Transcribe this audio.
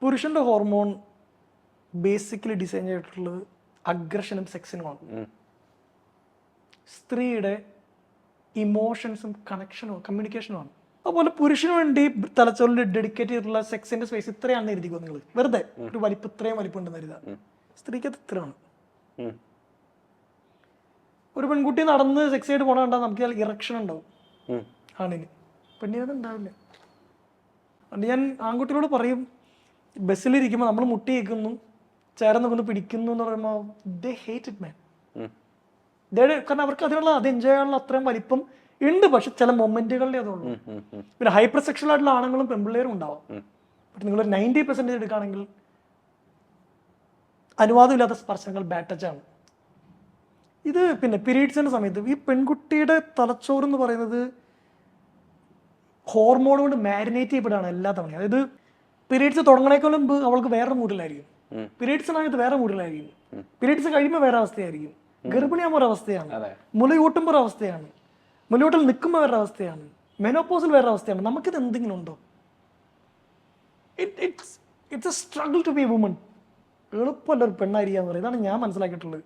പുരുഷന്റെ hormone basically design ചെയ്തിട്ടുള്ളത് അഗ്രഷനും സെക്സിനുമാണ്. സ്ത്രീയുടെ ഇമോഷൻസും കണക്ഷനും കമ്മ്യൂണിക്കേഷനുമാണ്. അതുപോലെ പുരുഷന് വേണ്ടി തലച്ചോറിൽ ഡെഡിക്കേറ്റ് ചെയ്തിട്ടുള്ള സെക്സിന്റെ സ്പേസ് ഇത്രയാണെന്ന് എഴുതിക്കോ നിങ്ങൾ. വെറുതെ ഒരു വലിപ്പം, ഇത്രയും വലിപ്പം ഉണ്ടെന്ന് കരുതാ. സ്ത്രീക്ക് അത് ഇത്രയാണ്. ഒരു പെൺകുട്ടി നടന്ന് സെക്സ് ആയിട്ട് പോണ കണ്ടാൽ നമുക്ക് ഇറക്ഷൻ ഉണ്ടാവും ആണിന്, പെണ്ണിനത് ഉണ്ടാവില്ല. അതുകൊണ്ട് ഞാൻ ആൺകുട്ടികളോട് പറയും, ബസ്സിലിരിക്കുമ്പോൾ നമ്മൾ മുട്ടി കേൾക്കുന്നു, ചേർന്നൊക്കെ പിടിക്കുന്നു എന്ന് പറയുമ്പോൾ ദേ ഹേറ്റ് ഇറ്റ് മാൻ. കാരണം അവർക്ക് അതിനുള്ള അത് എൻജോയ് ചെയ്യാനുള്ള അത്രയും വലിപ്പം ഉണ്ട്. പക്ഷെ ചില മൊമെന്റുകളിലേ അതുള്ളൂ. പിന്നെ ഹൈപ്പർ സെക്ഷൽ ആയിട്ടുള്ള ആണുങ്ങളും പെൺപിള്ളേരും ഉണ്ടാവും. പക്ഷെ നിങ്ങളൊരു 90% എടുക്കുകയാണെങ്കിൽ അനുവാദമില്ലാത്ത സ്പർശനങ്ങൾ ബാഡ് ടച്ച് ആണ്. ഇത് പിന്നെ പീരീഡ്സിന്റെ സമയത്ത് ഈ പെൺകുട്ടിയുടെ തലച്ചോറ് എന്ന് പറയുന്നത് ഹോർമോൺ കൊണ്ട് മാരിനേറ്റ് ചെയ്യപ്പെടുകയാണ് എല്ലാ തവണയും. അതായത് പീരീഡ്സ് തുടങ്ങണേക്കാളും മുമ്പ് അവൾക്ക് വേറെ മൂഡിലായിരിക്കും, പീരീഡ്സിനകത്ത് വേറെ മൂഡിലായിരിക്കും, പീരീഡ്സ് കഴിയുമ്പോൾ വേറെ അവസ്ഥയായിരിക്കും, ഗർഭിണിയാകുമ്പോൾ ഒരു അവസ്ഥയാണ്, മുലയൂട്ടുമ്പോൾ ഒരു അവസ്ഥയാണ്, മുലയൂട്ടിൽ നിൽക്കുമ്പോൾ വേറെ അവസ്ഥയാണ്, മെനോപോസിൽ വേറെ അവസ്ഥയാണ്. നമുക്കിത് എന്തെങ്കിലും ഉണ്ടോ? It's a struggle to be a woman. എളുപ്പമല്ല ഒരു പെണ്ണായിരിക്കാന്ന് പറയുന്നത്. ഇതാണ് ഞാൻ മനസ്സിലാക്കിയിട്ടുള്ളത്.